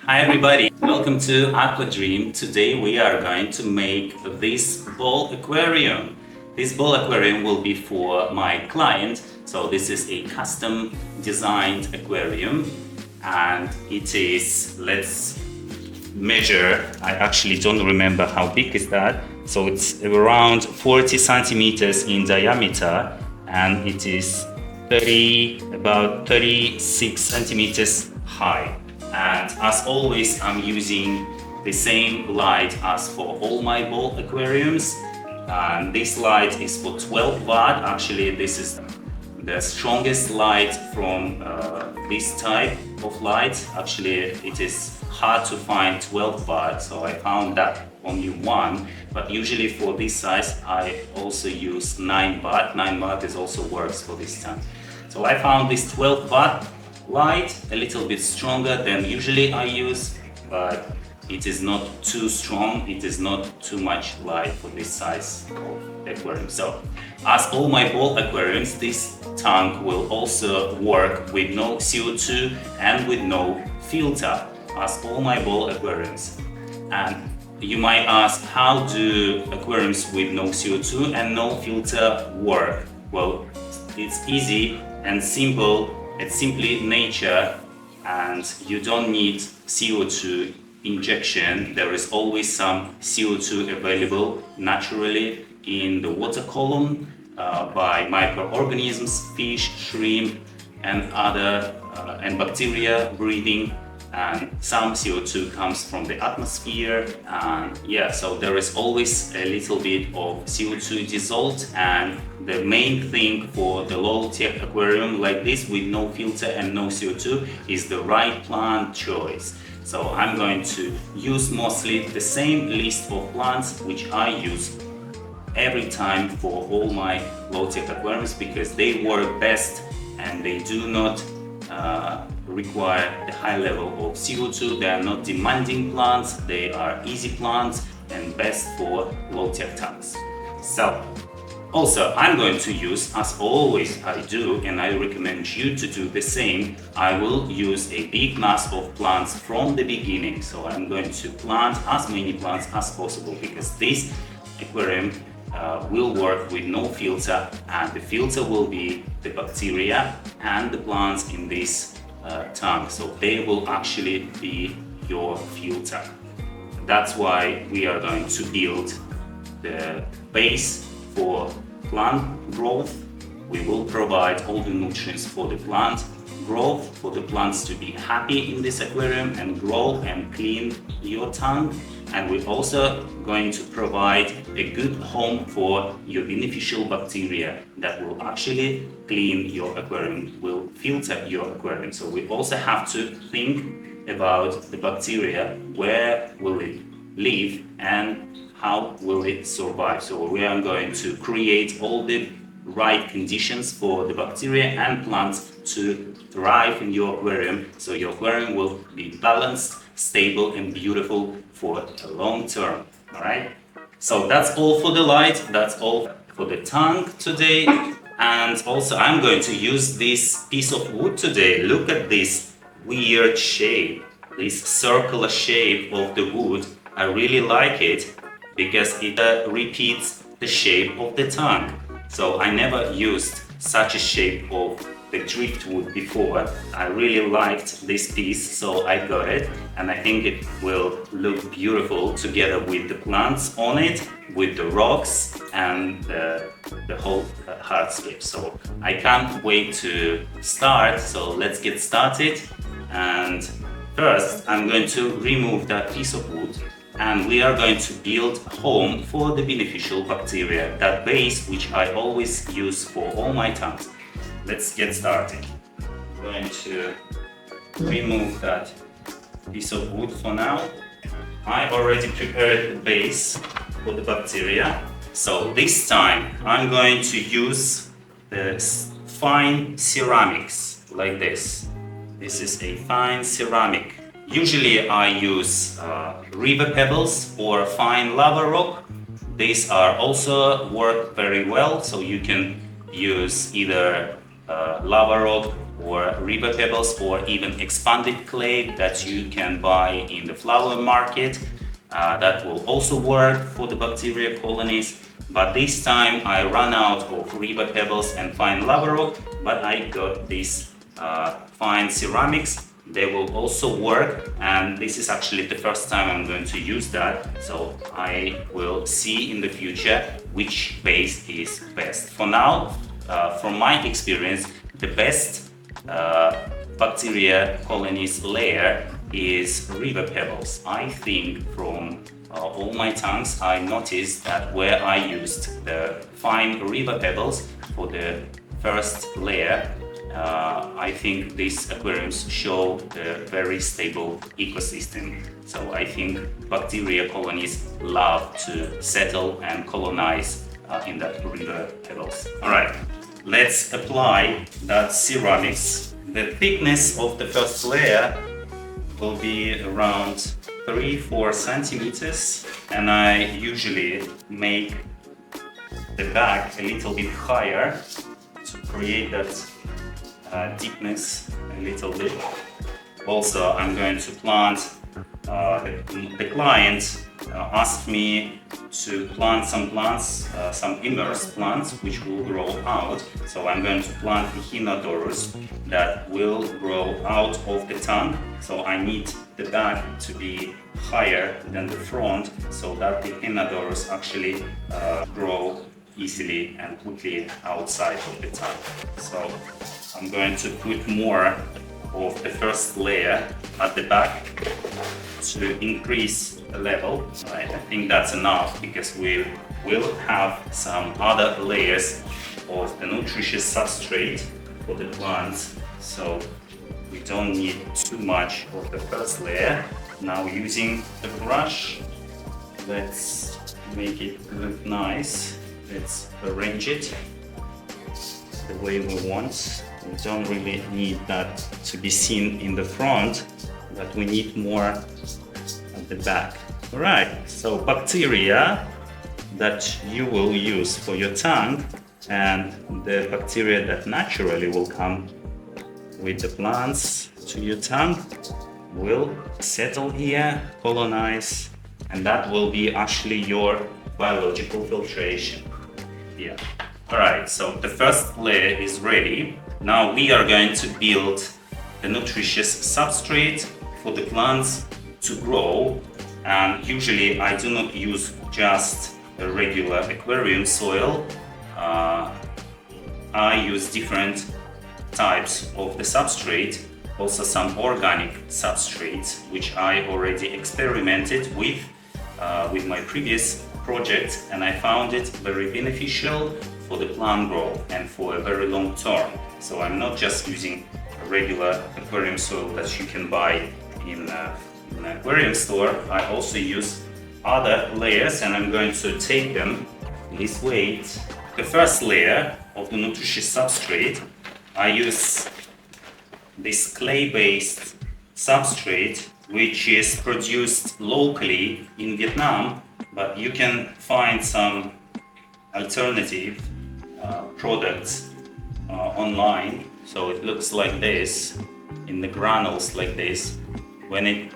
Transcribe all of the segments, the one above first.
Hi everybody, welcome to AquaDream. Today we are going to make this ball aquarium. This ball aquarium will be for my client. So this is a custom designed aquarium and it is, let's measure, I actually don't remember how big is that. So it's around 40 centimeters in diameter and it is about 36 centimeters high. And as always, I'm using the same light as for all my ball aquariums. And this light is for 12 watt. Actually, this is the strongest light from this type of light. Actually, it is hard to find 12 watt, so I found that only one. But usually for this size, I also use 9 watt. 9 watt is also works for this time. So I found this 12 watt light a little bit stronger than usually I use, but it is not too strong, it is not too much light for this size of aquarium. So as all my ball aquariums, this tank will also work with no CO2 and with no filter, as all my ball aquariums. And you might ask, how do aquariums with no CO2 and no filter work? Well, it's easy and simple. It's simply nature and you don't need CO2 injection. There is always some CO2 available naturally in the water column by microorganisms, fish, shrimp and other and bacteria breathing, and some CO2 comes from the atmosphere, and yeah, so there is always a little bit of CO2 dissolved. And the main thing for the low-tech aquarium like this with no filter and no CO2 is the right plant choice. So I'm going to use mostly the same list of plants which I use every time for all my low-tech aquariums, because they work best and they do not require a high level of CO2. They are not demanding plants, they are easy plants and best for low-tech tanks. So also I'm going to use, as always I do, and I recommend you to do the same, I will use a big mass of plants from the beginning. So I'm going to plant as many plants as possible, because this aquarium will work with no filter, and the filter will be the bacteria and the plants in this tank. So they will actually be your filter. That's why we are going to build the base for plant growth. We will provide all the nutrients for the plant growth, for the plants to be happy in this aquarium and grow and clean your tank. And we're also going to provide a good home for your beneficial bacteria that will actually clean your aquarium, will filter your aquarium. So we also have to think about the bacteria, where will it live and how will it survive. So we are going to create all the right conditions for the bacteria and plants to thrive in your aquarium, so your aquarium will be balanced, stable and beautiful for a long term. All right, so that's all for the light, that's all for the tank today. And also I'm going to use this piece of wood today. Look at this weird shape, this circular shape of the wood. I really like it because it repeats the shape of the tank. So I never used such a shape of the driftwood before. I really liked this piece, so I got it, and I think it will look beautiful together with the plants on it, with the rocks and the whole hardscape. So I can't wait to start, so let's get started. And first I'm going to remove that piece of wood, and we are going to build a home for the beneficial bacteria, that base which I always use for all my tanks. Let's get started. I'm going to remove that piece of wood for now. I already prepared the base for the bacteria. So this time I'm going to use the fine ceramics like this. This is a fine ceramic. Usually I use river pebbles or fine lava rock. These are also work very well, so you can use either lava rock or river pebbles, or even expanded clay that you can buy in the flower market. That will also work for the bacteria colonies. But this time I ran out of river pebbles and fine lava rock, but I got these fine ceramics. They will also work, and this is actually the first time I'm going to use that, so I will see in the future which base is best. For now, from my experience, the best bacteria colonies layer is river pebbles. I think from all my tanks, I noticed that where I used the fine river pebbles for the first layer, I think these aquariums show a very stable ecosystem. So I think bacteria colonies love to settle and colonize in that river pebbles. Alright, let's apply that ceramics. The thickness of the first layer will be around 3-4 centimeters, and I usually make the back a little bit higher to create that deepness a little bit. Also, I'm going to plant, the client asked me to plant some plants, some immersed plants which will grow out. So I'm going to plant echinodorus that will grow out of the tank. So I need the back to be higher than the front so that the echinodorus actually grow easily and quickly outside of the tank. So I'm going to put more of the first layer at the back to increase the level. Right? I think that's enough because we will have some other layers of the nutritious substrate for the plants. So we don't need too much of the first layer. Now using the brush, let's make it look nice. Let's arrange it the way we want. We don't really need that to be seen in the front, but we need more at the back. Alright, so bacteria that you will use for your tank and the bacteria that naturally will come with the plants to your tank will settle here, colonize, and that will be actually your biological filtration. Yeah. Alright, so the first layer is ready. Now we are going to build the nutritious substrate for the plants to grow. And usually I do not use just a regular aquarium soil. I use different types of the substrate, also some organic substrates, which I already experimented with my previous project, and I found it very beneficial for the plant growth and for a very long term. So I'm not just using a regular aquarium soil that you can buy in an aquarium store. I also use other layers, and I'm going to take them this way. The first layer of the nutritious substrate, I use this clay-based substrate which is produced locally in Vietnam, but you can find some alternative products online. So it looks like this, in the granules like this. When it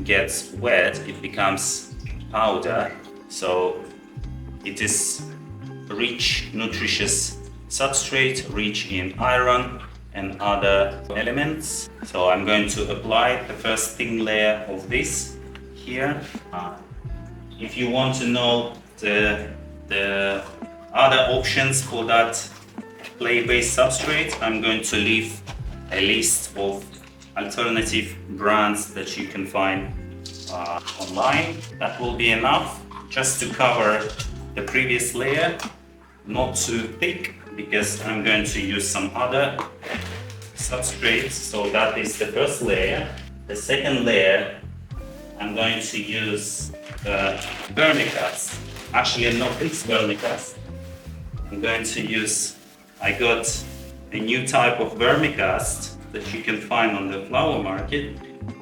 gets wet, it becomes powder. So it is rich, nutritious substrate, rich in iron and other elements. So I'm going to apply the first thin layer of this here. If you want to know the other options for that clay-based substrate, I'm going to leave a list of alternative brands that you can find online. That will be enough just to cover the previous layer, not too thick, because I'm going to use some other substrates. So that is the first layer. The second layer, I'm going to use vermicast. Actually, not this vermicast. I'm going to use, I got a new type of vermicast that you can find on the flower market.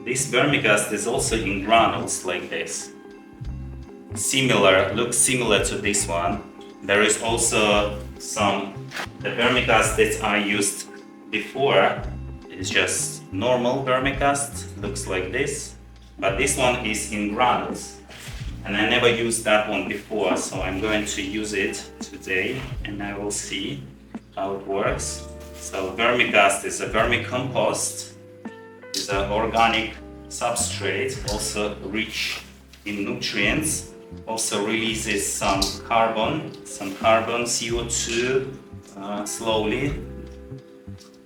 This vermicast is also in granules like this. Looks similar to this one. There is also the vermicast that I used before is just normal vermicast, looks like this, but this one is in granules. And I never used that one before, so I'm going to use it today and I will see how it works. So vermicast is a vermicompost, is an organic substrate, also rich in nutrients, also releases some carbon, CO2 slowly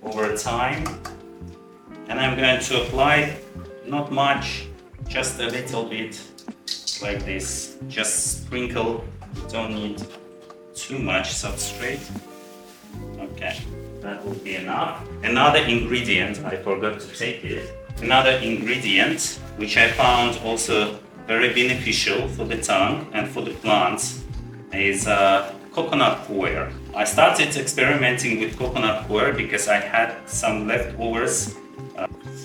over time. And I'm going to apply not much, just a little bit like this. Just sprinkle, don't need too much substrate. Okay, that will be enough. Another ingredient, I forgot to take it. Another ingredient which I found also very beneficial for the tongue and for the plants is coconut coir. I started experimenting with coconut coir because I had some leftovers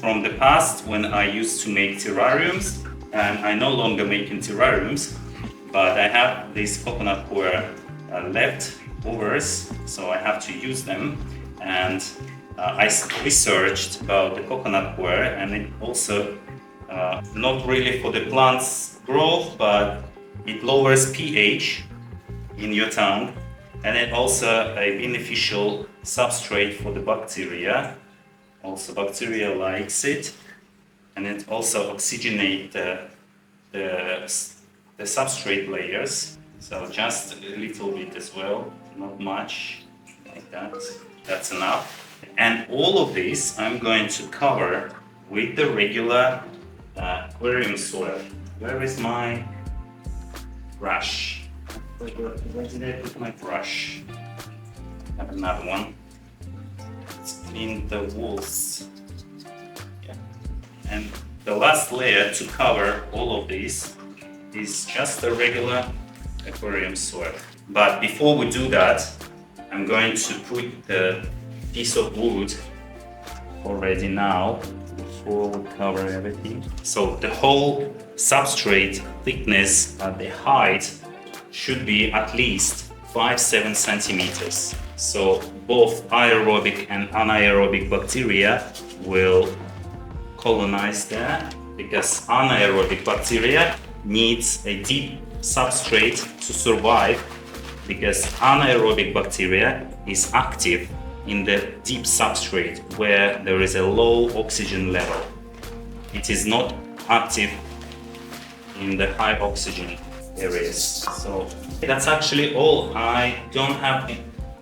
from the past when I used to make terrariums, and I no longer make in terrariums, but I have these coconut coir leftovers, so I have to use them. And I researched about the coconut coir, and it also not really for the plant's growth, but it lowers pH in your tongue, and it also a beneficial substrate for the bacteria. Also bacteria likes it, and it also oxygenates the substrate layers. So just a little bit as well, not much, like that. That's enough. And all of this I'm going to cover with the regular aquarium soil. Where is my brush? Where did I put my brush? I have another one. Let's clean the walls. Yeah. And the last layer to cover all of this is just the regular aquarium soil. But before we do that, I'm going to put the piece of wood already now before we cover everything. So the whole substrate thickness at the height should be at least 5-7 centimeters. So both aerobic and anaerobic bacteria will colonize there, because anaerobic bacteria needs a deep substrate to survive, because anaerobic bacteria is active in the deep substrate where there is a low oxygen level. It is not active in the high oxygen areas. So that's actually all. I don't have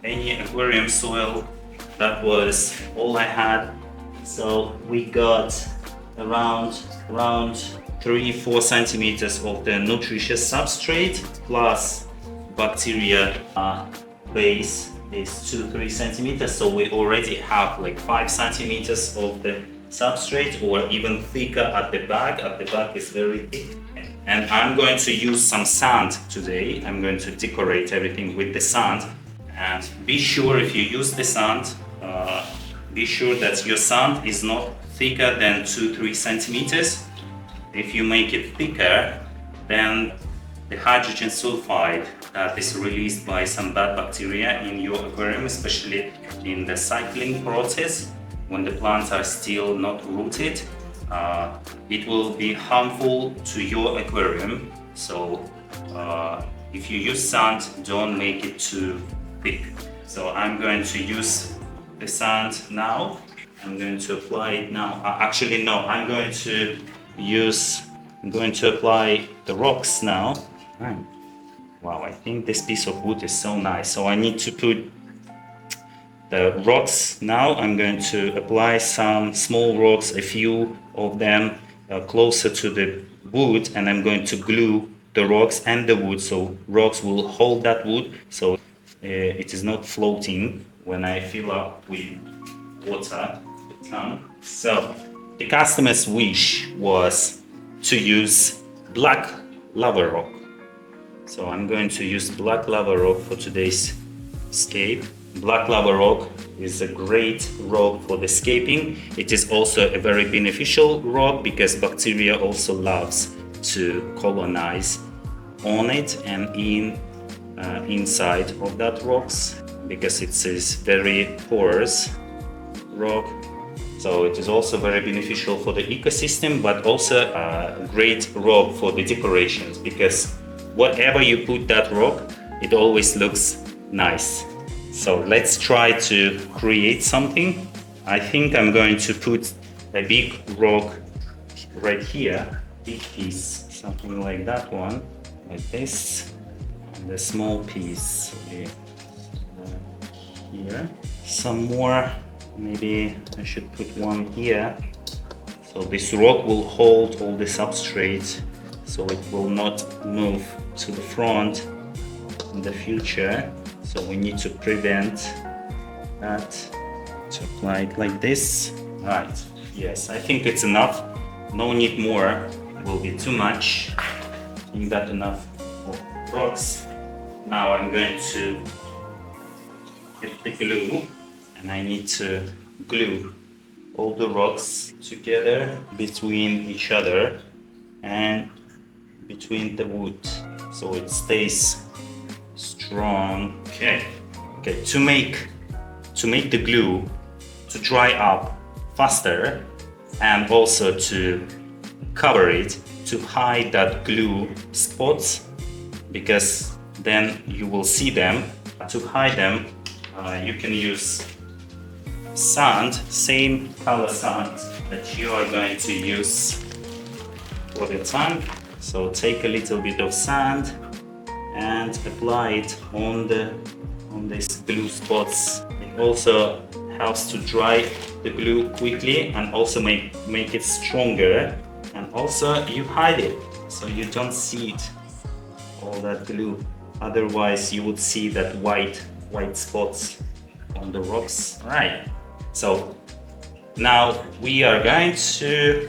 any aquarium soil. That was all I had. So we got around 3-4 centimeters of the nutritious substrate, plus bacteria base is 2-3 centimeters. So we already have like 5 centimeters of the substrate, or even thicker at the back. At the back is very thick. And I'm going to use some sand today. I'm going to decorate everything with the sand. And be sure, if you use the sand, be sure that your sand is not thicker than 2-3 centimeters. If you make it thicker, then the hydrogen sulfide that is released by some bad bacteria in your aquarium, especially in the cycling process, when the plants are still not rooted, it will be harmful to your aquarium. So if you use sand, don't make it too thick. So I'm going to use the sand now. I'm going to apply it now. Actually, no, I'm going to apply the rocks now. Wow, I think this piece of wood is so nice. So I need to put the rocks now. I'm going to apply some small rocks, a few of them closer to the wood, and I'm going to glue the rocks and the wood, so rocks will hold that wood, so it is not floating when I fill up with water the tank. So the customer's wish was to use black lava rock. So I'm going to use black lava rock for today's scape. Black lava rock is a great rock for the scaping. It is also a very beneficial rock because bacteria also loves to colonize on it and inside of that rocks, because it is very porous rock. So it is also very beneficial for the ecosystem, but also a great rock for the decorations, because whatever you put that rock, it always looks nice. So let's try to create something. I think I'm going to put a big rock right here, big piece, something like that one, like this, and a small piece here. Some more, maybe I should put one here. So this rock will hold all the substrate, so it will not move to the front in the future. So we need to prevent that. To apply it like this. Right, yes, I think it's enough. No need more, it will be too much. I think that enough for rocks. Now I'm going to get the glue, and I need to glue all the rocks together between each other and between the wood, so it stays strong. Okay, to make the glue to dry up faster, and also to cover it, to hide that glue spots, because then you will see them. To hide them, you can use sand, same color sand that you are going to use for the tank. So take a little bit of sand and apply it on these glue spots. It also helps to dry the glue quickly, and also make it stronger, and also you hide it so you don't see it, all that glue. Otherwise you would see that white spots on the rocks. Right, so now we are going to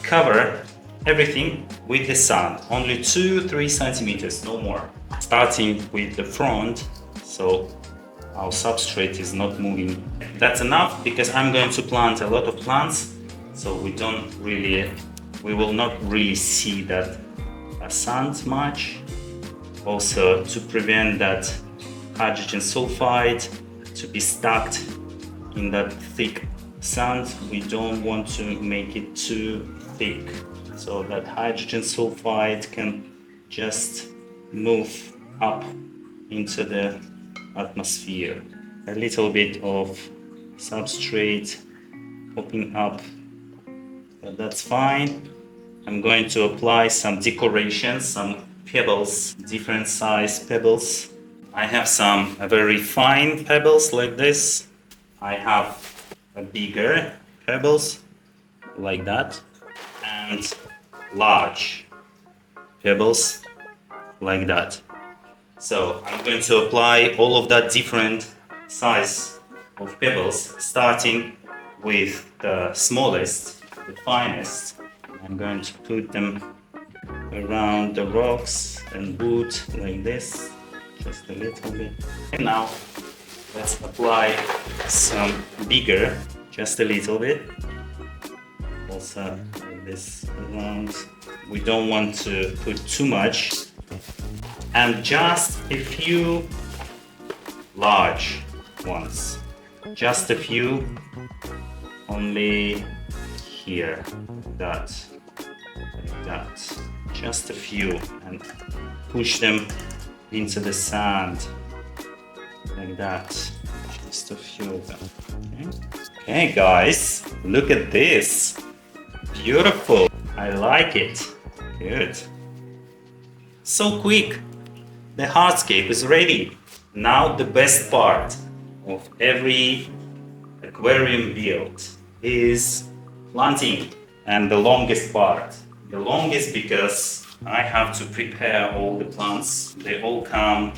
cover everything with the sand, only 2-3 centimeters, no more, starting with the front, so our substrate is not moving. That's enough, because I'm going to plant a lot of plants, so we will not really see that sand much. Also, to prevent that hydrogen sulfide to be stuck in that thick sand, we don't want to make it too thick, so that hydrogen sulfide can just move up into the atmosphere. A little bit of substrate popping up, but that's fine. I'm going to apply some decorations, some pebbles, different size pebbles. I have some very fine pebbles like this. I have a bigger pebbles like that, and large pebbles like that. So I'm going to apply all of that different size of pebbles, starting with the smallest, the finest. I'm going to put them around the rocks and wood like this, just a little bit. And now let's apply some bigger, just a little bit. Also like this around. We don't want to put too much. And just a few large ones, just a few, only here, like that, just a few, and push them into the sand like that, just a few of them. Okay guys, look at this, beautiful, I like it, good. So quick. The hardscape is ready. Now the best part of every aquarium build is planting, and the longest part. The longest because I have to prepare all the plants. They all come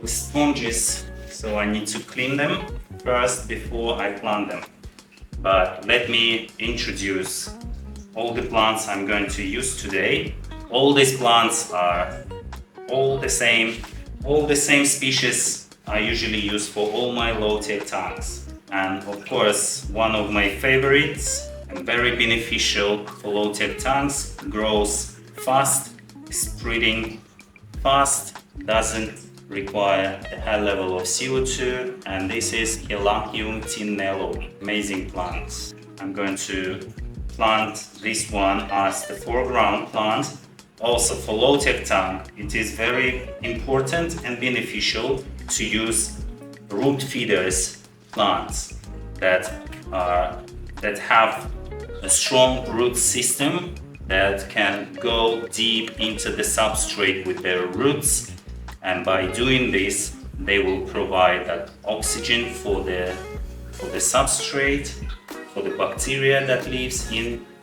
with sponges, so I need to clean them first before I plant them. But let me introduce all the plants I'm going to use today. All these plants are all the same species I usually use for all my low-tech tanks. And of course, one of my favorites and very beneficial for low-tech tanks, grows fast, spreading fast, doesn't require a high level of CO2, and this is helanthium tenellum, amazing plants. I'm going to plant this one as the foreground plant. Also for low-tech tank, it is very important and beneficial to use root feeders plants that have a strong root system that can go deep into the substrate with their roots, and by doing this they will provide that oxygen for the substrate, for the bacteria that lives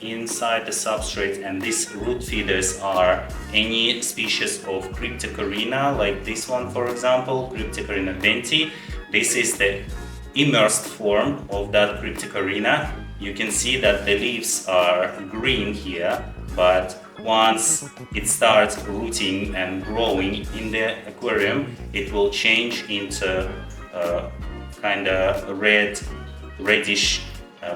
inside the substrate. And these root feeders are any species of cryptocoryne, like this one for example, Cryptocoryne wendtii. This is the immersed form of that cryptocoryne. You can see that the leaves are green here, but once it starts rooting and growing in the aquarium, it will change into kind of reddish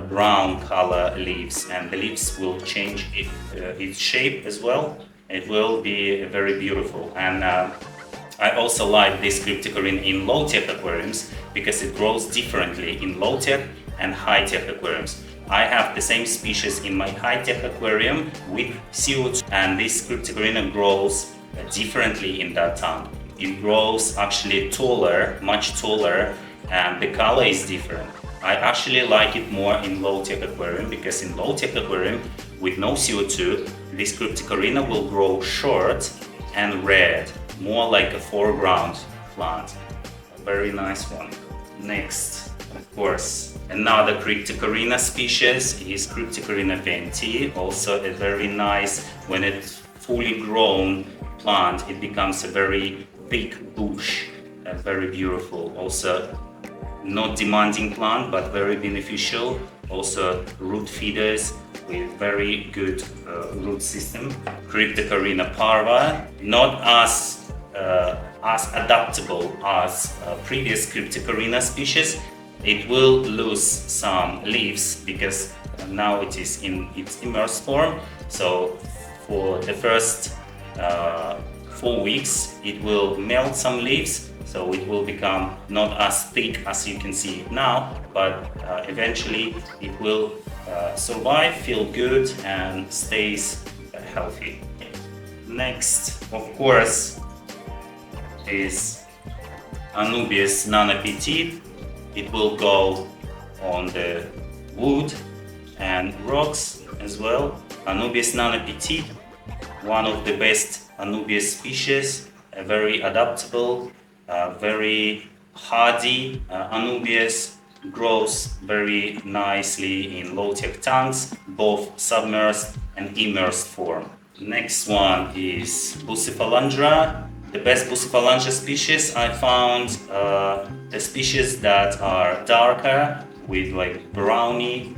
brown color leaves, and the leaves will change its shape as well. It will be very beautiful. And I also like this cryptocoryne in low-tech aquariums because it grows differently in low-tech and high-tech aquariums. I have the same species in my high-tech aquarium with CO2, and this cryptocoryne grows differently in that tank. It grows actually taller, much taller, and the color is different. I actually like it more in low-tech aquarium because in low-tech aquarium with no CO2, this cryptocoryne will grow short and red, more like a foreground plant. A very nice one. Next, of course, another cryptocoryne species is Cryptocoryne wendtii. Also a very nice, when it's fully grown plant, it becomes a very big bush, very beautiful. Also not demanding plant, but very beneficial. Also root feeders with very good root system. Cryptocoryne parva, not as adaptable as previous Cryptocoryne species. It will lose some leaves because now it is in its immersed form. So for the first 4 weeks it will melt some leaves, so it will become not as thick as you can see it now, but eventually it will survive, feel good, and stays healthy. Next, of course, is Anubias nano petite. It will go on the wood and rocks as well. Anubias nano petite, one of the best Anubias species, very adaptable, very hardy. Anubias grows very nicely in low-tech tanks, both submersed and immersed form. Next one is Bucephalandra. The best Bucephalandra species I found the species that are darker with like browny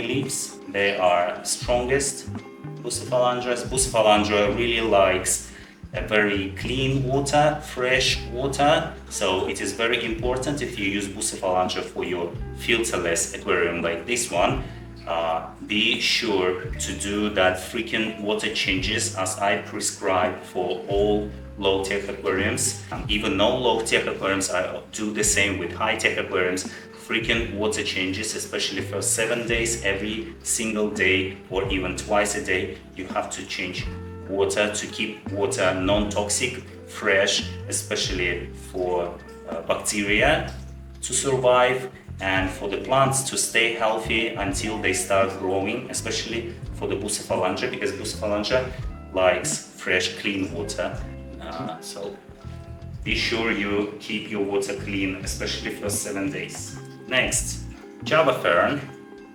leaves. They are strongest Bucephalandras. Bucephalandra really likes a very clean water, fresh water. So it is very important if you use Bucephalandra for your filterless aquarium like this one. Be sure to do that frequent water changes as I prescribe for all low-tech aquariums. Even no low-tech aquariums, I do the same with high-tech aquariums. Frequent water changes, especially for 7 days, every single day, or even twice a day, you have to change water to keep water non-toxic, fresh, especially for bacteria to survive and for the plants to stay healthy until they start growing, especially for the Bucephalandra, because Bucephalandra likes fresh, clean water. So be sure you keep your water clean, especially for 7 days. Next, Java fern,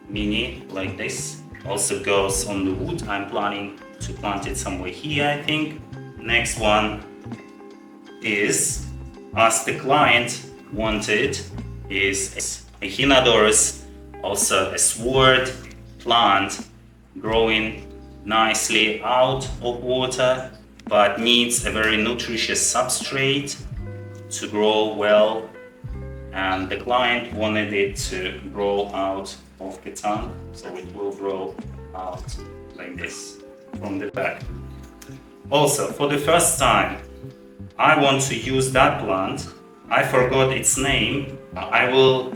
mini, like this, also goes on the wood. I'm planning to plant it somewhere here, I think. Next one is, as the client wanted, is echinodorus, also a sword plant growing nicely out of water, but needs a very nutritious substrate to grow well. And the client wanted it to grow out of the tank, so it will grow out like this from the back. Also, for the first time, I want to use that plant. I forgot its name. I will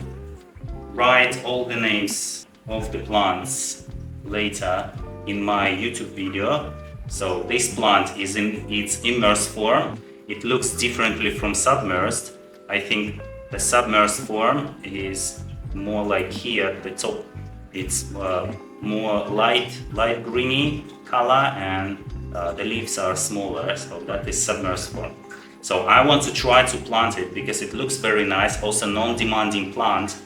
write all the names of the plants later in my YouTube video. So this plant is in its immersed form. It looks differently from submerged. I think the submerged form is more like here at the top. It's more light greeny color, and the leaves are smaller, so that is submerged form. So I want to try to plant it because it looks very nice, also non-demanding plant,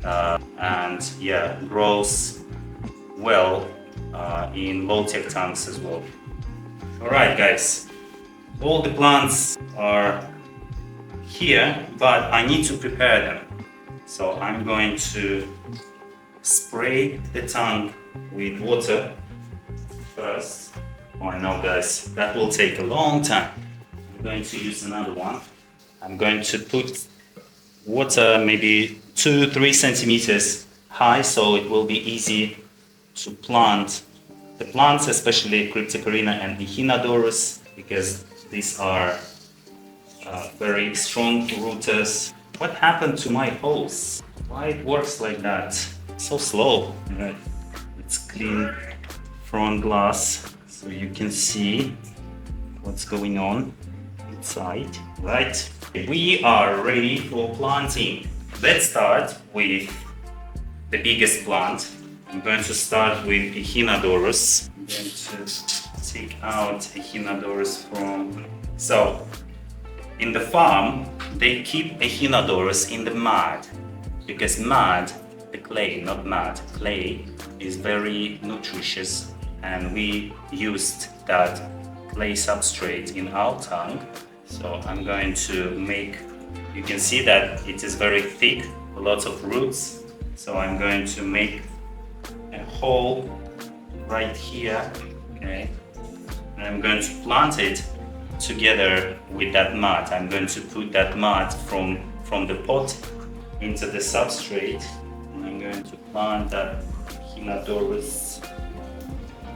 and yeah, grows well in low-tech tanks as well. Alright guys, all the plants are here, but I need to prepare them. So I'm going to spray the tank with water first. Oh no guys, that will take a long time. I'm going to use another one. I'm going to put water maybe 2-3 centimeters high, so it will be easy to plant the plants, especially cryptocoryne and echinodorus, because these are very strong rooters. What happened to my hose? Why it works like that? So slow. Right. Let's clean front glass so you can see what's going on inside. Right. We are ready for planting. Let's start with the biggest plant. I'm going to start with echinodorus. I'm going to take out echinodorus from... So, in the farm, they keep echinodorus in the mud, because mud, the clay, not mud, clay is very nutritious, and we used that clay substrate in our tank. So I'm going to make, you can see that it is very thick, lots of roots. So I'm going to make a hole right here, okay, and I'm going to plant it together with that mud. I'm going to put that mud from the pot into the substrate, and I'm going to plant that echinodorus.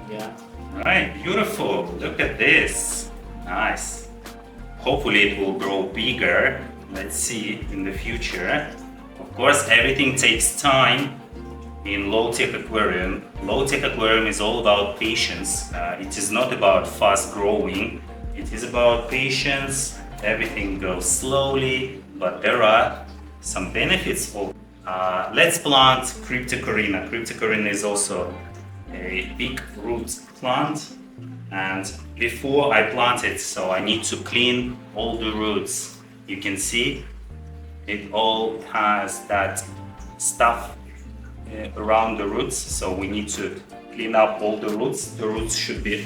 Yeah, right, beautiful. Look at this, nice. Hopefully it will grow bigger. Let's see in the future. Of course, everything takes time in low-tech aquarium. Low-tech aquarium is all about patience. It is not about fast growing. It is about patience. Everything goes slowly, but there are some benefits of let's plant cryptocoryne. Cryptocoryne is also a big root plant, and before I plant it, so I need to clean all the roots. You can see it all has that stuff around the roots, so we need to clean up all the roots. The roots should be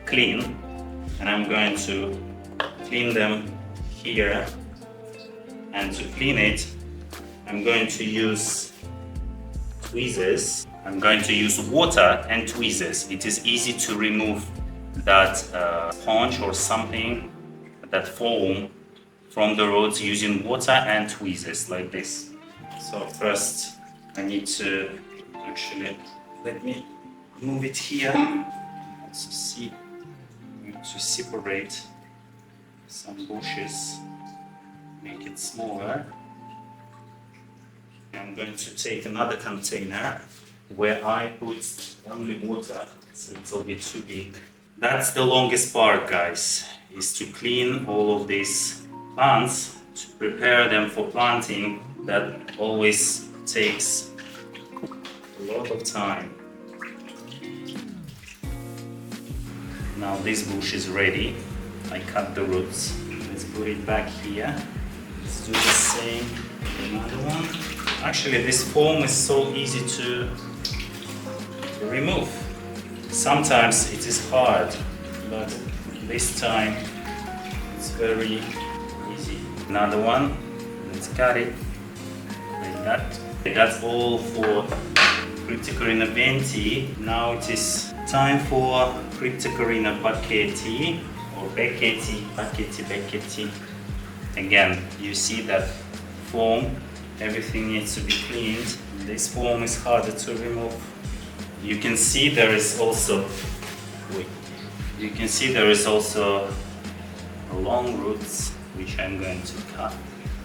clean, and I'm going to clean them here. And to clean it, I'm going to use tweezers. I'm going to use water and tweezers. It is easy to remove that sponge or something, that foam from the roots using water and tweezers like this. So first I need to actually, let me move it here to see, to separate some bushes, make it smaller. I'm going to take another container where I put only water, so it will be too big. That's the longest part, guys, is to clean all of these plants, to prepare them for planting. That always takes a lot of time. Now this bush is ready. I cut the roots. Let's put it back here. Let's do the same with another one. Actually, this foam is so easy to remove. Sometimes it is hard, but this time it's very easy. Another one. Let's cut it like that. That's all for cryptocoryne wendtii. Now it is time for cryptocoryne backettii or backettii. Again, you see that foam, everything needs to be cleaned. This foam is harder to remove. You can see there is also long roots, which I'm going to cut.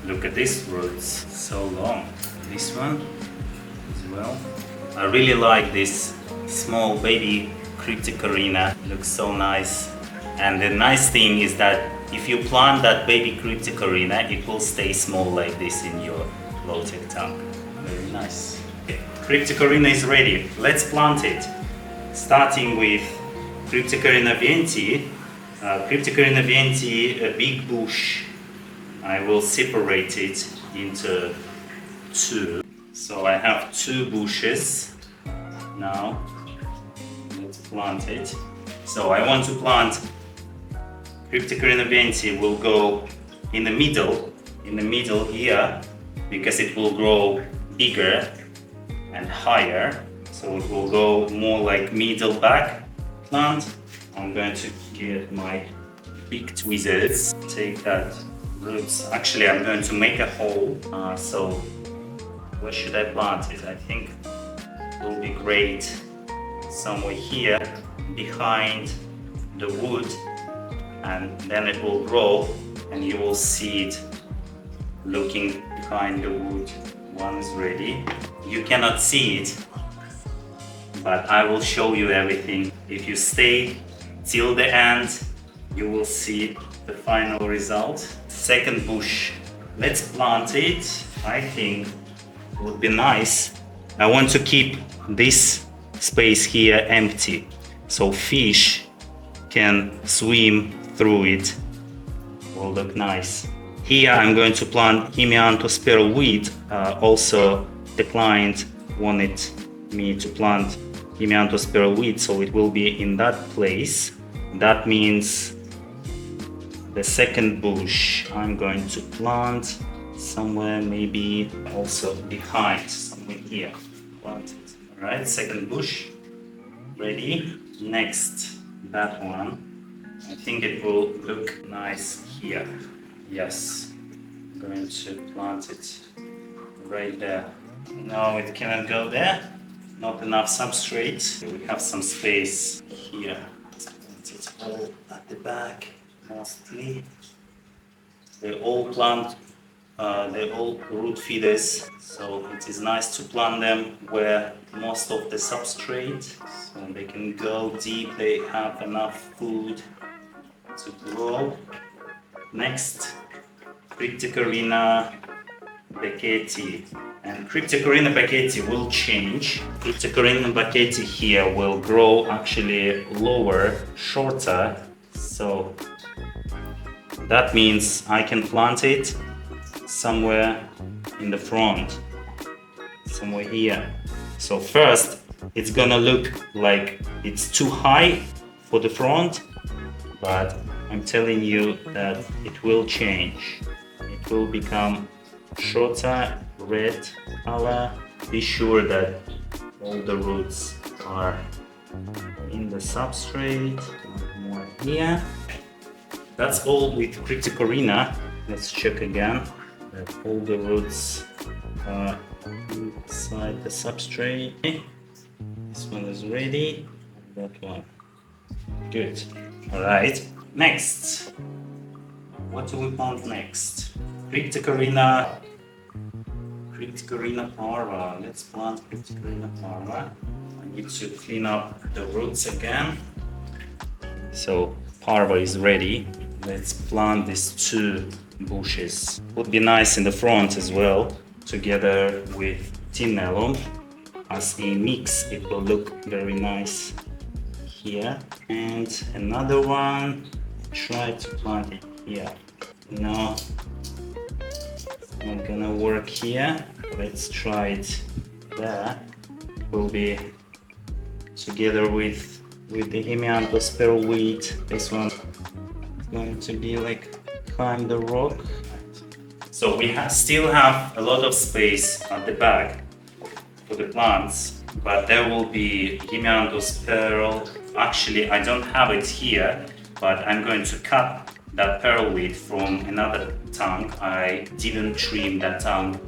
Look at these roots, so long. This one as well. I really like this small baby cryptocoryne. Looks so nice. And the nice thing is that if you plant that baby cryptocoryne, it will stay small like this in your low-tech tank. Very nice. Okay. Cryptocoryne is ready. Let's plant it. Starting with Cryptocoryne wendtii. Cryptocoryne wendtii, a big bush. I will separate it into two. So I have two bushes. Now let's plant it. So I want to plant Cryptocoryne wendtii will go in the middle here, because it will grow bigger and higher. So it will go more like middle back plant. I'm going to get my big tweezers, take that roots. Actually, I'm going to make a hole. So where should I plant it? I think it will be great somewhere here behind the wood, and then it will grow and you will see it looking behind the wood. One is ready. You cannot see it, but I will show you everything. If you stay till the end, you will see the final result. Second bush, let's plant it. I think it would be nice. I want to keep this space here empty, so fish can swim through it. Will look nice. Here I'm going to plant hemianthus weed. Also the client wanted me to plant hemianthus weed, so it will be in that place. That means the second bush I'm going to plant somewhere, maybe also behind, somewhere here. Plant it. Alright, second bush ready. Next, that one. I think it will look nice here. Yes, I'm going to plant it right there. No, it cannot go there. Not enough substrate. We have some space here. It's all at the back, mostly. They're all root feeders, so it is nice to plant them where most of the substrate, so they can go deep. They have enough food to grow. Next, Cryptocoryne backettii. And Cryptocoryne backettii will change. Cryptocoryne backettii here will grow actually lower, shorter. So that means I can plant it somewhere in the front, somewhere here. So first, it's gonna look like it's too high for the front, but I'm telling you that it will change. It will become shorter, red color. Be sure that all the roots are in the substrate. More here. That's all with Cryptocoryne. Let's check again that all the roots are inside the substrate. This one is ready. That one. Good. Alright. Next. What do we plant next? Cryptocoryne parva. Let's plant Cryptocoryne parva. I need to clean up the roots again. So parva is ready. Let's plant these two bushes. Would be nice in the front as well, together with tenellum. As a mix, it will look very nice here. And another one, try to plant it here. No, it's not gonna work here. Let's try it there. It will be together with the hemianthus weed. This one is going to be like behind the rock. So we still have a lot of space at the back for the plants, but there will be hemianthus pearl. Actually, I don't have it here, but I'm going to cut that pearl weed from another tank. I didn't trim that tank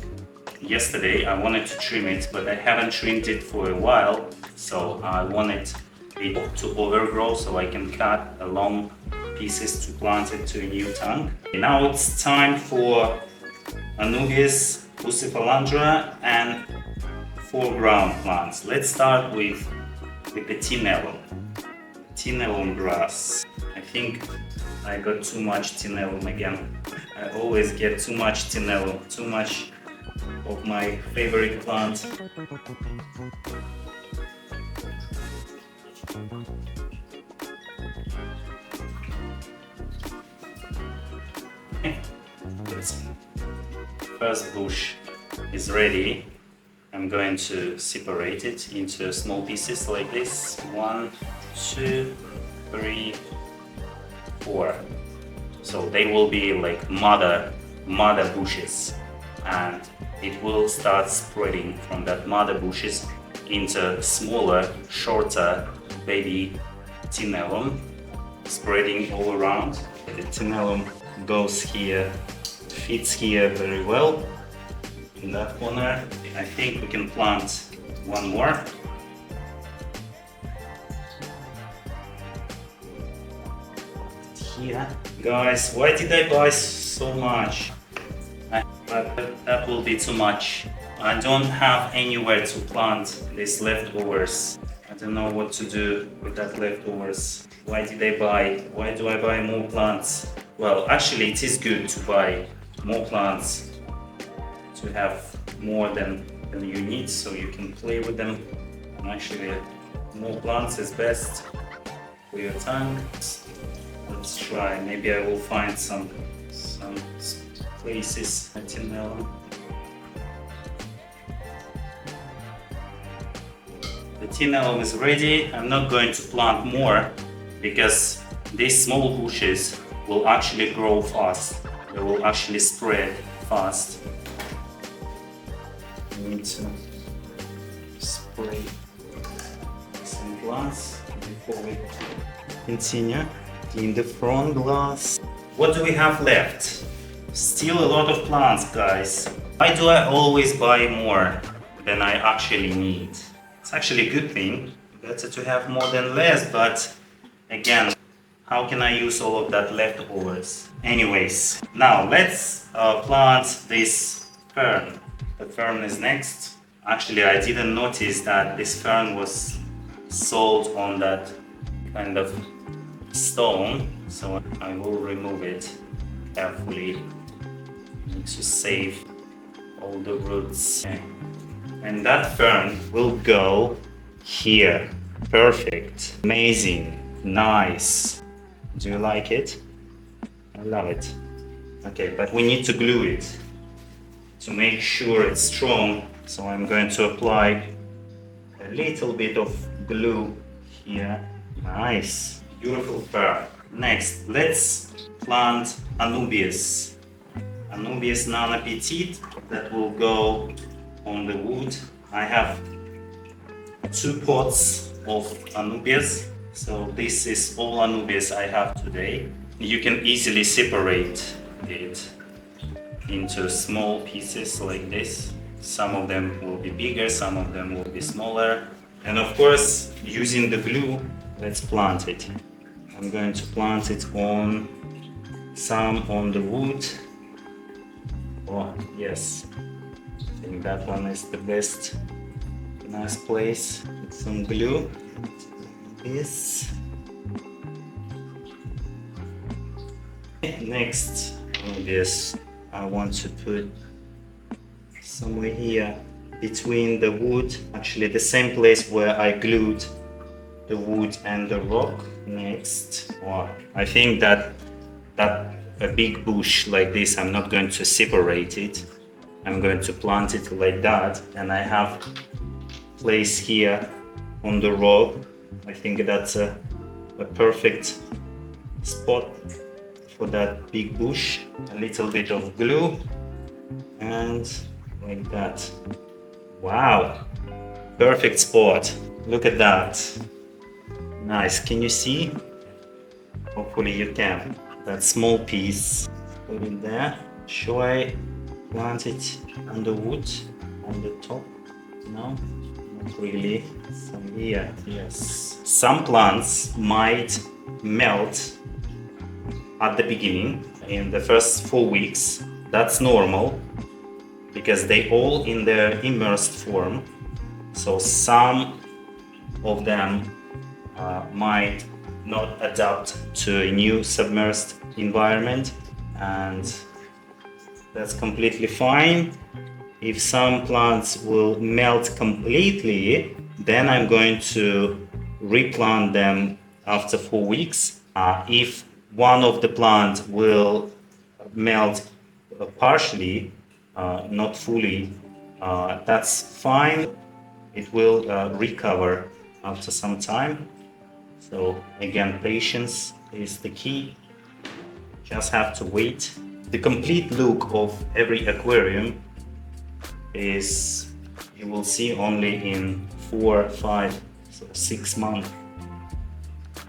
yesterday. I wanted to trim it, but I haven't trimmed it for a while, so I wanted it to overgrow, so I can cut a long pieces to plant it to a new tank. Now it's time for Anubias, Pussyphalandra and foreground plants. Let's start with the tenellum. Tenellum grass. I think I got too much tenellum again. I always get too much tenellum, too much of my favorite plant. This first bush is ready. I'm going to separate it into small pieces like this. 1, 2, 3, 4. So they will be like mother bushes, and it will start spreading from that mother bushes into smaller, shorter baby tenellum, spreading all around. The tenellum goes here, fits here very well in that corner. I think we can plant one more. Here. Guys, why did I buy so much? That will be too much. I don't have anywhere to plant these leftovers. I don't know what to do with that leftovers. Why did I buy? Why do I buy more plants? Well, actually it is good to buy more plants, to have more than you need, so you can play with them. And actually more plants is best for your tank. Let's try. Maybe I will find some places at tenellum. The tenellum is ready. I'm not going to plant more because these small bushes will actually grow fast. They will actually spread fast. I need to spray some plants before we continue. In the front glass. What do we have left? Still a lot of plants, guys. Why do I always buy more than I actually need? It's actually a good thing. Better to have more than less, but again, how can I use all of that leftovers? Anyways, now let's plant this fern. The fern is next. Actually, I didn't notice that this fern was sold on that kind of stone, so I will remove it carefully to save all the roots. Okay. And that fern will go here. Perfect, amazing, nice. Do you like it? I love it. Okay, but we need to glue it to make sure it's strong, so I'm going to apply a little bit of glue here. Nice. Beautiful fern. Next, let's plant Anubias. Anubias nano petite that will go on the wood. I have 2 pots of Anubias. So this is all Anubias I have today. You can easily separate it into small pieces like this. Some of them will be bigger, some of them will be smaller. And of course, using the glue, let's plant it. I'm going to plant it on some on the wood. Oh, yes. I think that one is the best. Nice place. With some glue. This. Next, this I want to put somewhere here between the wood. Actually, the same place where I glued the wood and the rock. Next, wow. I think that a big bush like this, I'm not going to separate it. I'm going to plant it like that, and I have place here on the rock. I think that's a perfect spot for that big bush. A little bit of glue and like that. Wow, perfect spot. Look at that. Nice. Can you see? Hopefully you can. That small piece, put it there. Should I plant it on the wood, on the top? No, not really. Some here, yes. Some plants might melt at the beginning, in the first 4 weeks. That's normal because they all in their immersed form. So some of them might not adapt to a new submerged environment, and that's completely fine. If some plants will melt completely, then I'm going to replant them after 4 weeks. If one of the plant will melt partially, not fully, that's fine. It will recover after some time. So again, patience is the key. Just have to wait. The complete look of every aquarium is, you will see only in 4, 5, 6 months,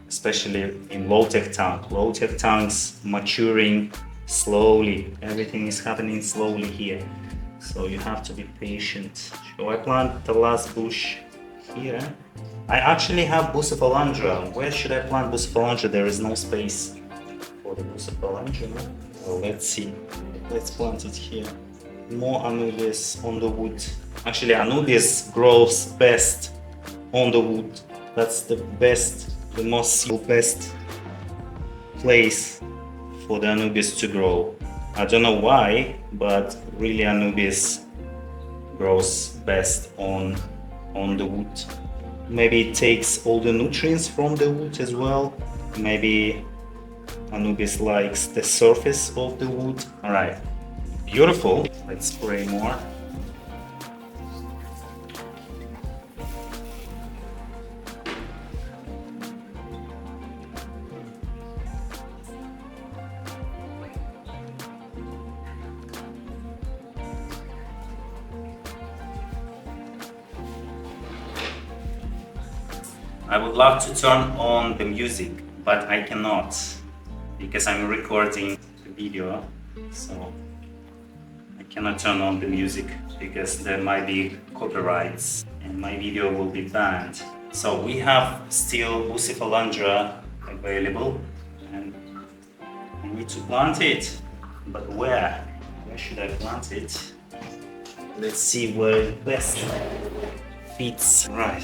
especially in low-tech tank. Low-tech tanks maturing slowly. Everything is happening slowly here. So you have to be patient. So I plant the last bush here. I actually have Bucephalandra. Where should I plant Bucephalandra? There is no space for the Bucephalandra. Well, let's see. Let's plant it here. More Anubias on the wood. Actually, Anubias grows best on the wood. That's the best, the best place for the Anubias to grow. I don't know why, but really Anubias grows best on the wood. Maybe it takes all the nutrients from the wood as well. Maybe Anubias likes the surface of the wood. All right, beautiful. Let's spray more. I would love to turn on the music, but I cannot because I'm recording the video, so I cannot turn on the music because there might be copyrights and my video will be banned. So we have still Bucephalandra available and I need to plant it, but where? Where should I plant it? Let's see where it best fits. Right.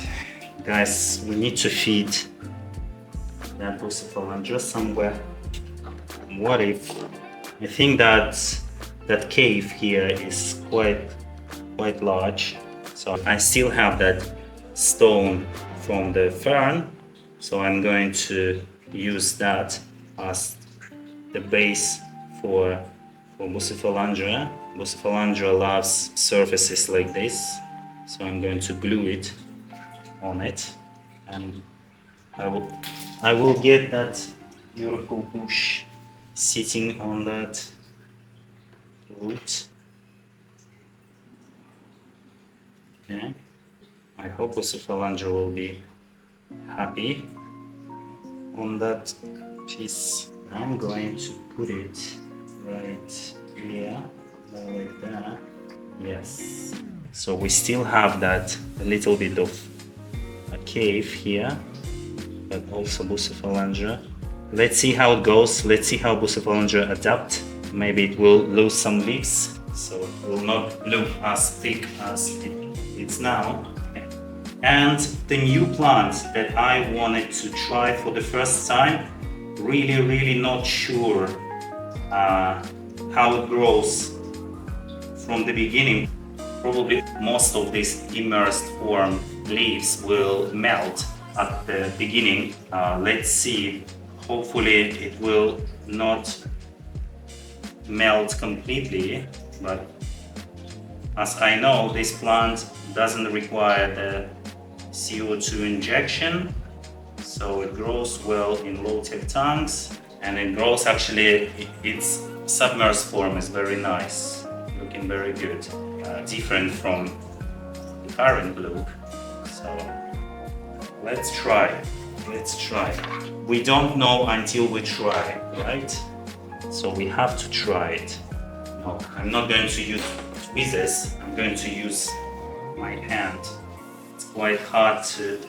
Guys, we need to feed that Bucephalandra somewhere. What if? I think that cave here is quite large. So I still have that stone from the fern. So I'm going to use that as the base for Bucephalandra. Bucephalandra loves surfaces like this. So I'm going to glue it on it, and I will get that beautiful bush sitting on that root. Okay, I hope Bucephalandra will be happy on that piece. I'm going to put it right here, like that. Yes. So we still have that a little bit of a cave here, but also Bucephalandra. Let's see how it goes. Let's see how Bucephalandra adapt. Maybe it will lose some leaves, so it will not look as thick as it's now. And the new plant that I wanted to try for the first time, really not sure how it grows from the beginning. Probably most of these immersed form leaves will melt at the beginning. Let's see. Hopefully it will not melt completely, but as I know, this plant doesn't require the CO2 injection, so it grows well in low-tech tanks, and it grows actually, its submerged form is very nice, looking very good, different from the current look. So let's try. We don't know until we try, right? So we have to try it. No, I'm not going to use tweezers, I'm going to use my hand. It's quite hard to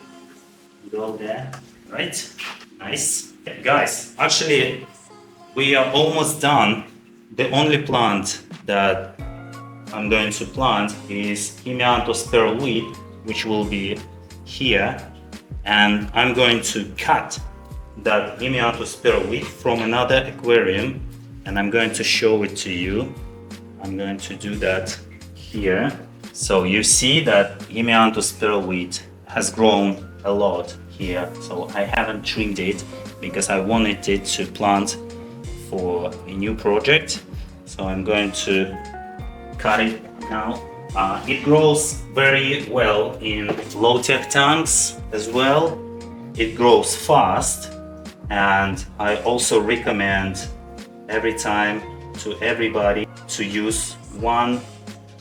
go there, right? Nice. Okay, guys, actually we are almost done. The only plant that I'm going to plant is hemianthus pearlweed, which will be here, and I'm going to cut that hemianthus pearlweed from another aquarium, and I'm going to show it to you. I'm going to do that here. So you see that hemianthus pearlweed has grown a lot here. So I haven't trimmed it because I wanted it to plant for a new project. So I'm going to cut it now. It grows very well in low-tech tanks as well. It grows fast, and I also recommend every time to everybody to use one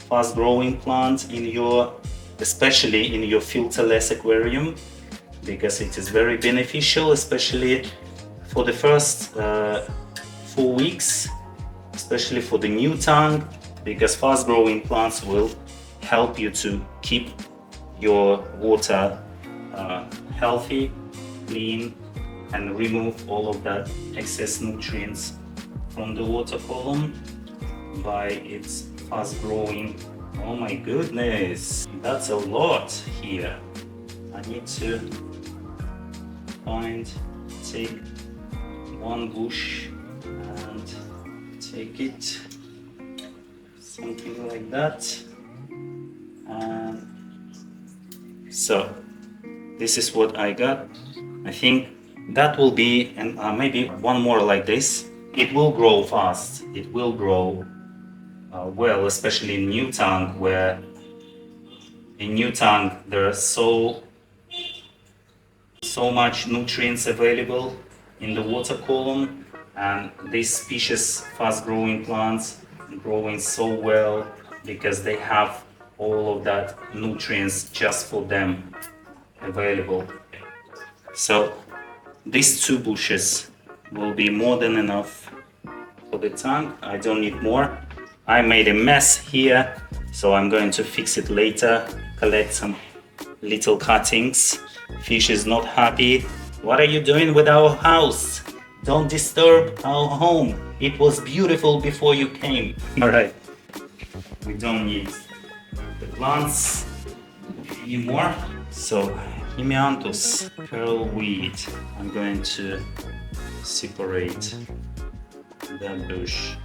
fast-growing plant in your, especially in your filterless aquarium, because it is very beneficial, especially for the first 4 weeks, especially for the new tank, because fast-growing plants will help you to keep your water healthy, clean, and remove all of that excess nutrients from the water column by its fast growing. Oh my goodness, that's a lot here. I need to take one bush and take it something like that. And so this is what I got. I think that will be, and maybe one more like this. It will grow fast. It will grow well, especially in new tank, where in new tank there are so much nutrients available in the water column, and these species fast growing plants growing so well because they have all of that nutrients just for them available. So these 2 bushes will be more than enough for the tank. I don't need more. I made a mess here, so I'm going to fix it later, collect some little cuttings. Fish is not happy. What are you doing with our house? Don't disturb our home. It was beautiful before you came. All right. We don't need the plants anymore. So hemianthus pearlweed, I'm going to separate that bush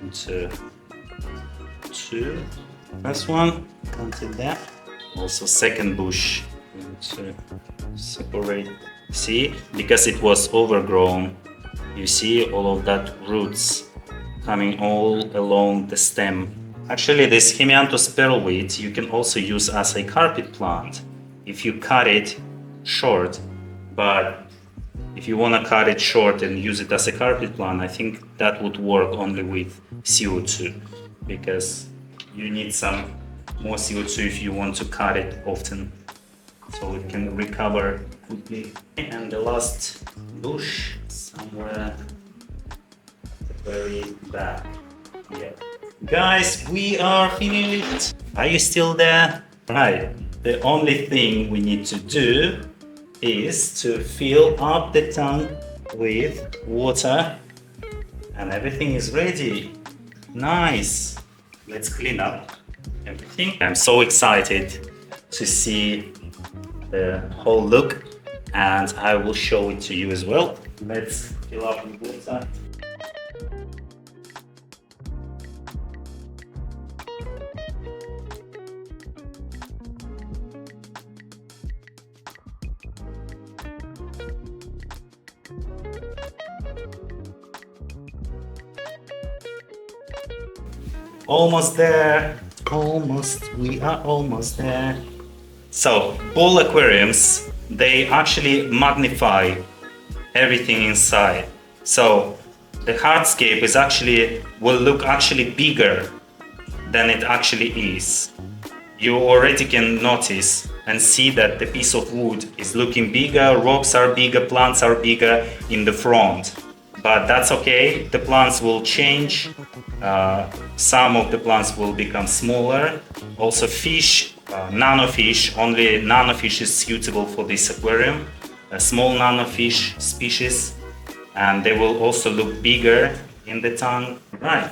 into 2. First one onto that. Also second bush, I'm going to separate. See, because it was overgrown, you see all of that roots coming all along the stem. Actually, this hemianthus pearlweed you can also use as a carpet plant if you cut it short, but if you want to cut it short and use it as a carpet plant, I think that would work only with CO2, because you need some more CO2 if you want to cut it often, so it can recover quickly. And the last bush somewhere at the very back. Yeah. Guys, we are finished. Are you still there? Right. The only thing we need to do is to fill up the tank with water, and everything is ready. Nice. Let's clean up everything. I'm so excited to see the whole look, and I will show it to you as well. Let's fill up with water. Almost there. We are almost there. So, ball aquariums, they actually magnify everything inside. So, the hardscape will look bigger than it actually is. You already can notice and see that the piece of wood is looking bigger, rocks are bigger, plants are bigger in the front. But that's okay, the plants will change. Some of the plants will become smaller. Also fish, nanofish, only nanofish is suitable for this aquarium. A small nanofish species and they will also look bigger in the tongue. Right,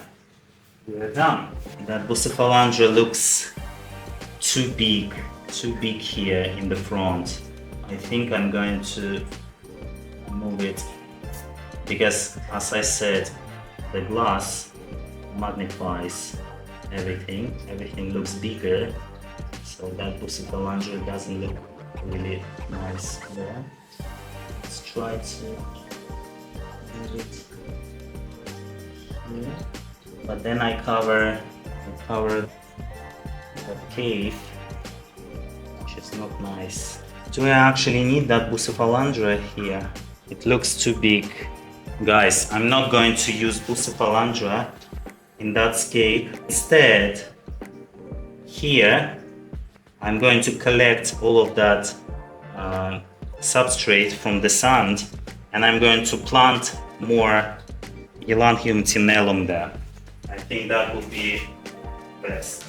we're done. That Bucephalandra looks too big here in the front. I think I'm going to move it because, as I said, the glass magnifies everything. Everything looks bigger, so that Bucephalandra doesn't look really nice there. Let's try to move it here. But then I cover the cave, which is not nice. Do I actually need that Bucephalandra here? It looks too big. Guys, I'm not going to use Bucephalandra in that scape. Instead, here, I'm going to collect all of that substrate from the sand, and I'm going to plant more helanthium tenellum there. I think that would be best.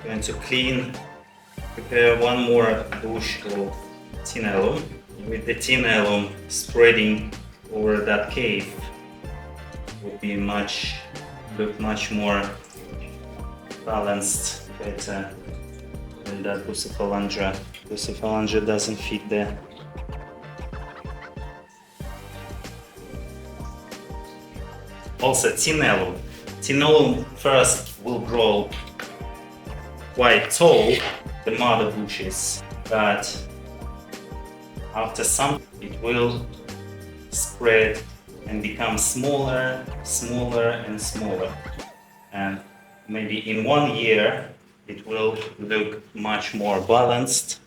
I'm going to prepare one more bush of tenellum, with the tenellum spreading over that cave. Would be look much more balanced, better than that Bucephalandra. Bucephalandra doesn't fit there. Also tenellum. Tenellum first will grow quite tall, the mother bushes, but after some it will spread and become smaller, and smaller. And maybe in 1 year it will look much more balanced,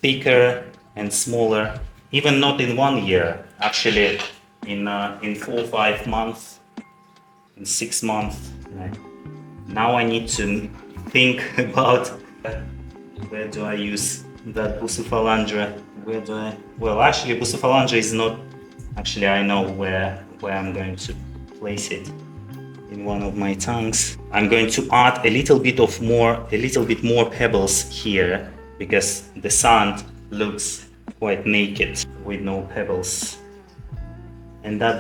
thicker and smaller. Even not in 1 year, actually in 4 or 5 months, in 6 months. Now I need to think about where do I use that Bucephalandra. Well, actually Bucephalandra is not. Actually, I know where I'm going to place it in one of my tanks. I'm going to add a little bit more pebbles here because the sand looks quite naked with no pebbles. And that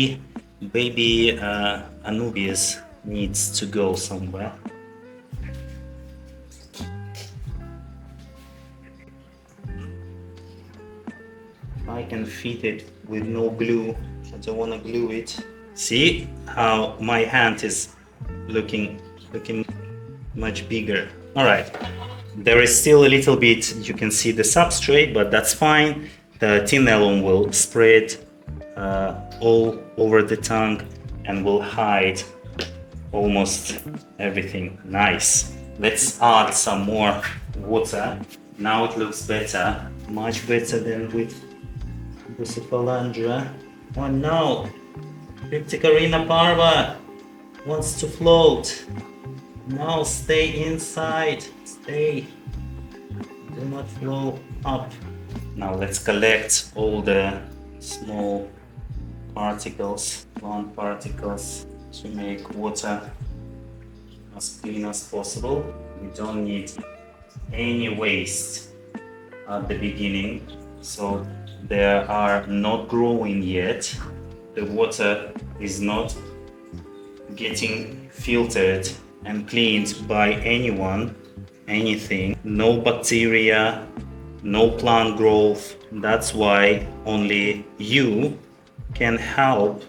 baby Anubias needs to go somewhere. I can fit it with no glue. I don't want to glue it. See how my hand is looking much bigger. All right, there is still a little bit. You can see the substrate, but that's fine. The tenellum will spread all over the tongue and will hide almost everything. Nice. Let's add some more water. Now it looks better, much better than with Bucephalandra. Oh no! Cryptocoryne parva wants to float. No, stay inside. Stay. Do not flow up. Now let's collect all the small particles, plant particles, to make water as clean as possible. We don't need any waste at the beginning, so they are not growing yet. The water is not getting filtered and cleaned by anything. No bacteria, no plant growth. That's why only you can help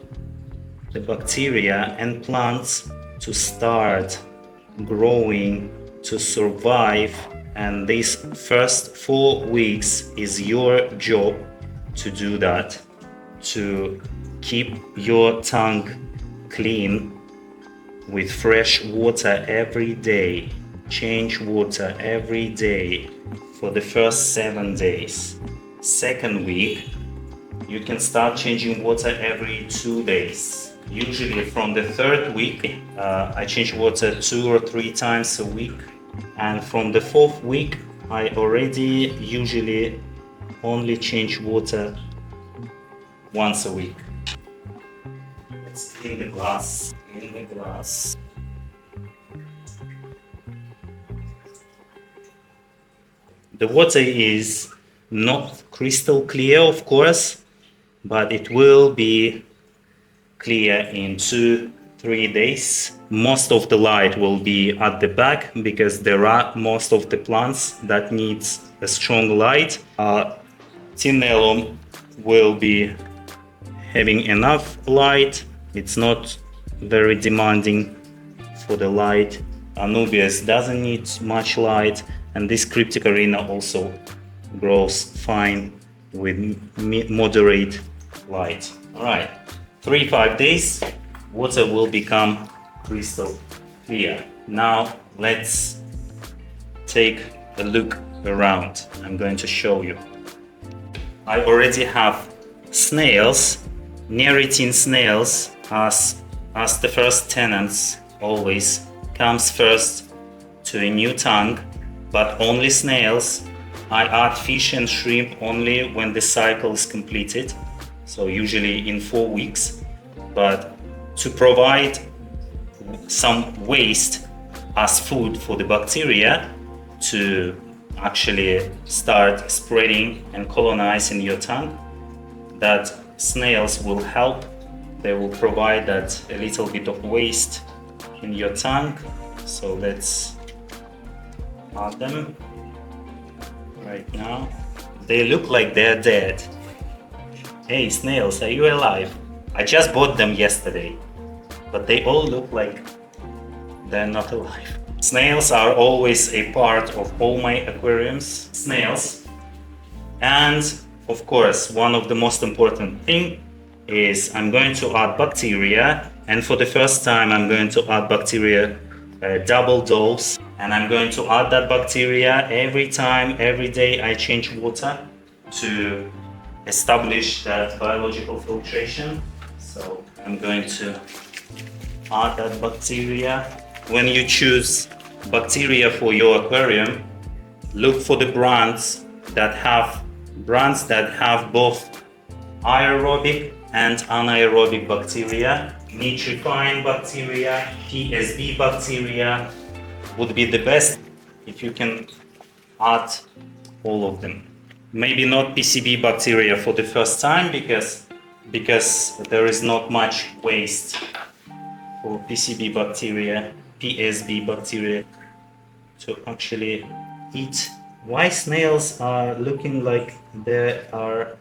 the bacteria and plants to start growing, to survive. And these first 4 weeks is your job to do that, to keep your tank clean with fresh water every day. Change water every day for the first 7 days. Second week, you can start changing water every 2 days. Usually from the third week, I change water 2 or 3 times a week. And from the 4th week, I already usually only change water once a week. Let's clean the glass. The water is not crystal clear, of course, but it will be clear in 2-3 days. Most of the light will be at the back because there are most of the plants that needs a strong light. Tenellum will be having enough light. It's not very demanding for the light. Anubias doesn't need much light, and this cryptocoryne also grows fine with moderate light. All right, 3-5 days, water will become crystal clear. Now let's take a look around. I'm going to show you. I already have snails, neritin snails, as the first tenants always comes first to a new tank, but only snails. I add fish and shrimp only when the cycle is completed, so usually in 4 weeks. But to provide some waste as food for the bacteria to actually start spreading and colonizing your tank, that snails will help. They will provide that a little bit of waste in your tank. So let's add them right now. They look like they're dead. Hey snails, are you alive? I just bought them yesterday, but they all look like they're not alive. Snails are always a part of all my aquariums. Snails. And of course, one of the most important thing is I'm going to add bacteria, and for the first time I'm going to add bacteria double dose, and I'm going to add that bacteria every time, every day I change water to establish that biological filtration. So I'm going to add that bacteria. When you choose bacteria for your aquarium, look for the brands that have both aerobic and anaerobic bacteria. Nitrifying bacteria, PSB bacteria would be the best if you can add all of them. Maybe not PCB bacteria for the first time because there is not much waste for PCB bacteria, PSB bacteria to actually eat. Why snails are looking like they are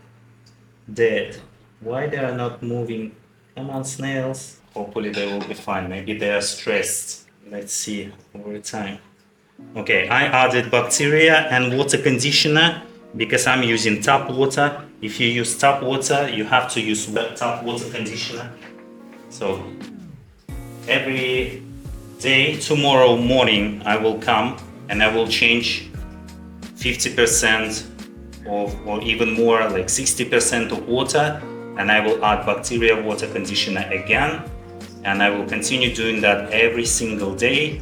dead? Why they are not moving? Come on snails. Hopefully they will be fine. Maybe they are stressed. Let's see over time. Okay, I added bacteria and water conditioner because I'm using tap water. If you use tap water, you have to use tap water conditioner. So every day, tomorrow morning, I will come and I will change 50% or even more, like 60% of water, and I will add bacteria water conditioner again, and I will continue doing that every single day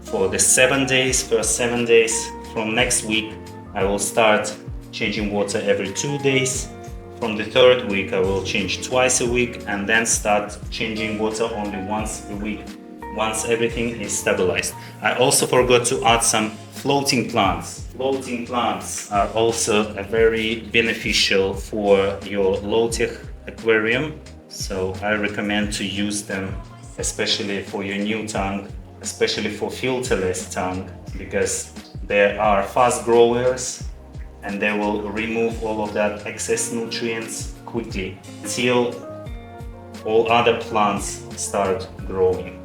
for the 7 days. First 7 days. From next week I will start changing water every 2 days. From the 3rd week I will change twice a week, and then start changing water only once a week once everything is stabilized. I also forgot to add some floating plants. Floating plants are also very beneficial for your low-tech aquarium, so I recommend to use them, especially for your new tank, especially for filterless tank, because they are fast growers and they will remove all of that excess nutrients quickly until all other plants start growing.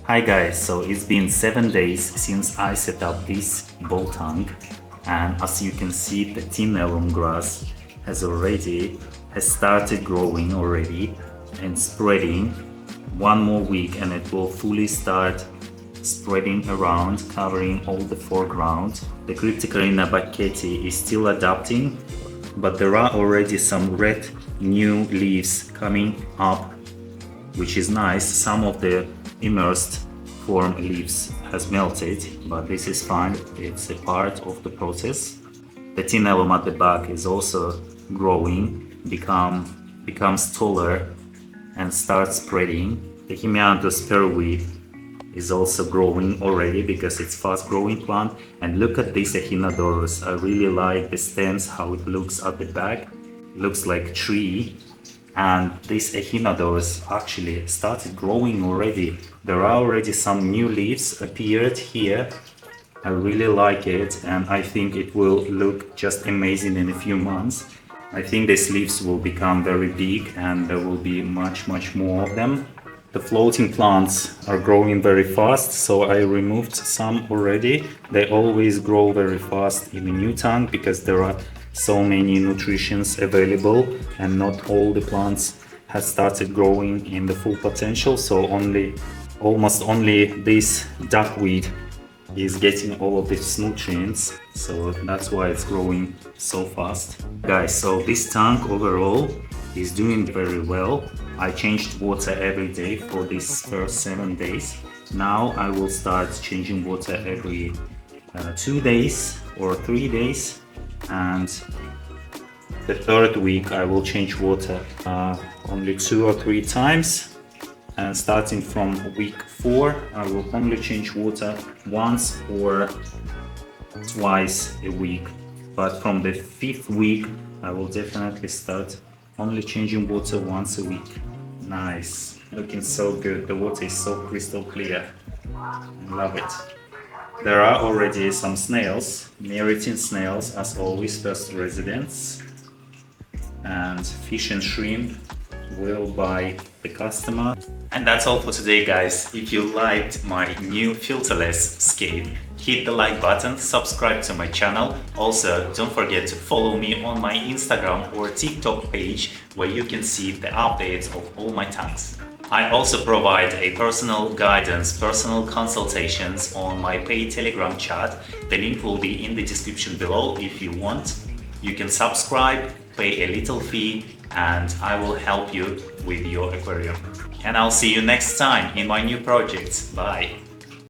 Hi guys, so it's been 7 days since I set up this ball tank, and as you can see the tenellum grass has started growing already and spreading. One more week and it will fully start spreading around, covering all the foreground. The cryptocoryne backettii is still adapting, but there are already some red new leaves coming up, which is nice. Some of the immersed form leaves has melted, but this is fine, it's a part of the process. The tenellum at the back is also growing, becomes taller and starts spreading. The hemianthus peruid is also growing already because it's fast growing plant. And look at this echinodorus, I really like the stems, how it looks at the back. It looks like tree. And this echinodorus actually started growing already. There are already some new leaves appeared here. I really like it, and I think it will look just amazing in a few months. I think these leaves will become very big and there will be much more of them. The floating plants are growing very fast, so I removed some already. They always grow very fast in a new tank because there are so many nutrients available and not all the plants have started growing in the full potential, so almost only this duckweed is getting all of these nutrients, so that's why it's growing so fast. Guys, so this tank overall is doing very well. I changed water every day for these first 7 days. Now I will start changing water every 2 days or 3 days, and the third week I will change water only 2 or 3 times. And starting from week 4, I will only change water once or twice a week. But from the 5th week, I will definitely start only changing water once a week. Nice, looking so good. The water is so crystal clear. I love it. There are already some snails, meriting snails as always, first residents. And fish and shrimp will by the customer. And that's all for today, guys. If you liked my new filterless scape, hit the like button, subscribe to my channel. Also, don't forget to follow me on my Instagram or TikTok page where you can see the updates of all my tanks. I also provide a personal guidance, personal consultations on my paid Telegram chat. The link will be in the description below if you want. You can subscribe, pay a little fee, and I will help you with your aquarium. And I'll see you next time in my new projects. Bye!